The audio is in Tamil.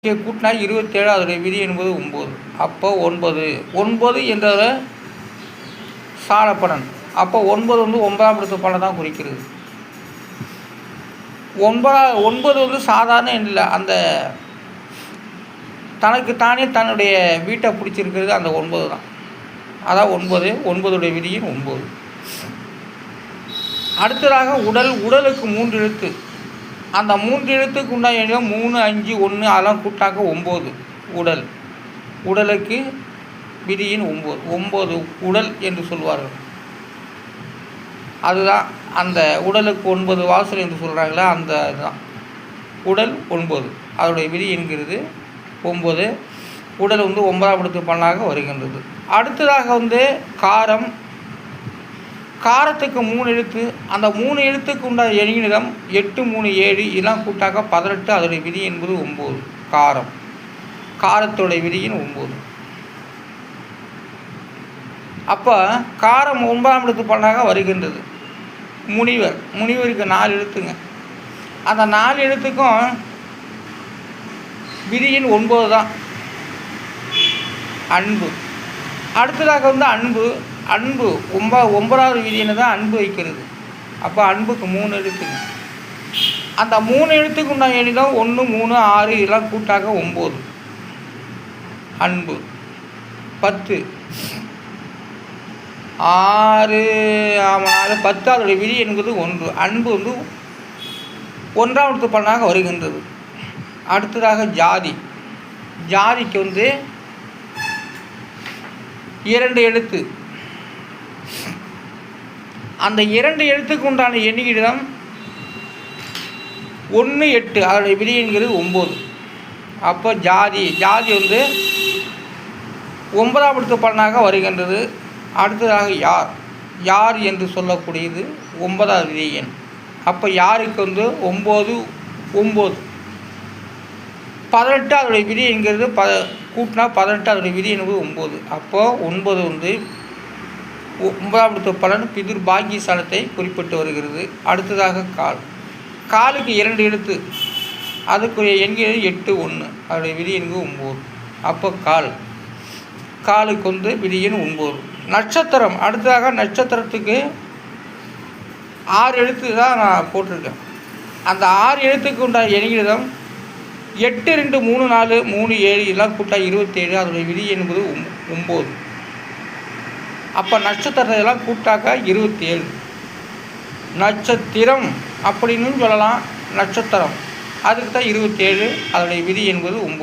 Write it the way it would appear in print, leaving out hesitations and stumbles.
கூட்டினா 27, அதோடைய விதி என்பது 9. அப்போ 9 9 என்ற சாலப்பலன். அப்போ 9 வந்து 9ஆம் இடத்து பலனை தான் குறிக்கிறது. 9 வந்து சாதாரண எண் இல்லை. அந்த தனக்குத்தானே தன்னுடைய வீட்டை பிடிச்சிருக்கிறது அந்த 9 தான். அதான் 9 விதியின் 9. அடுத்ததாக உடலுக்கு 3 எழுத்து. அந்த 3 எழுத்துக்கு உண்டான எண்ணிடம் 3, 5, 1 அதெல்லாம் கூட்டாக்க 9. உடலுக்கு விதியின் 9 உடல் என்று சொல்வார்கள். அதுதான் அந்த உடலுக்கு 9 வாசல் என்று சொல்கிறாங்களா, அந்த இதுதான் உடல் 9. அதனுடைய விதி என்கிறது 9. உடல் வந்து 9ஆம் இடத்து பலனாக வருகின்றது. அடுத்ததாக வந்து காரத்துக்கு 3 எழுத்து. அந்த 3 எழுத்துக்கு உண்டான எண்ணிடம் 8, 3, 7 இதெல்லாம் கூட்டாக்க 18. அதனுடைய விதி என்பது 9. காரத்துடைய விதியின் 9. அப்போ காரம் 9ஆம் இடத்து பலனாக வருகின்றது. முனிவருக்கு 4 எழுத்துங்க. அந்த 4 எழுத்துக்கும் விதியின் 9 தான். அன்பு. அடுத்ததாக வந்து அன்பு 9வது விதின்னு தான் அன்பு வைக்கிறது. அப்போ அன்புக்கு 3 எழுத்துங்க. அந்த 3 எழுத்துக்கு உண்டான எண்ணிடம் 1, 3, 6 இதெல்லாம் கூட்டாக 9. அன்பு 10 6 10 அதோடைய விதி என்பது 1. அன்பு வந்து 1ஆம் இடத்து பலனாக வருகின்றது. அடுத்ததாக ஜாதிக்கு வந்து 2 எழுத்து. அந்த 2 எழுத்துக்கு உண்டான எண்ணிக்கையிடம் 1, 8 அதோடைய விதி என்கிறது 9. அப்போ ஜாதி வந்து 9ஆம் இடத்து பலனாக வருகின்றது. அடுத்ததாக யார் என்று சொல்லக்கூடியது 9வது விதி எண். அப்போ யாருக்கு வந்து 9 18 அதோடைய விதி என்கிறது கூட்டினா 18 அதோடைய விதி என்பது 9. அப்போது 9 வந்து 9ஆம் இடத்து பலன் பிதுர் பாக்கியஸ்தானத்தை குறிப்பிட்டு வருகிறது. அடுத்ததாக காலுக்கு 2 எழுத்து. அதுக்குரிய எண்கள் 8, 1 அதோடைய விதி என்பது 9. அப்போ காலுக்கு வந்து விதியின் 9. நட்சத்திரம். அடுத்ததாக நட்சத்திரத்துக்கு 6 எழுத்து தான் நான் போட்டிருக்கேன். அந்த 6 எழுத்துக்கு உண்டான எண்ணிடம் 8, 2, 3, 4, 3, 7 இதெல்லாம் கூட்டா 27. அதோடைய விதி என்பது 9. அப்போ நட்சத்திரத்தை எல்லாம் கூட்டாக்க 27. நட்சத்திரம் அப்படின்னு சொல்லலாம். நட்சத்திரம் அதுக்கு தான் 27. அதோடைய விதி என்பது 9.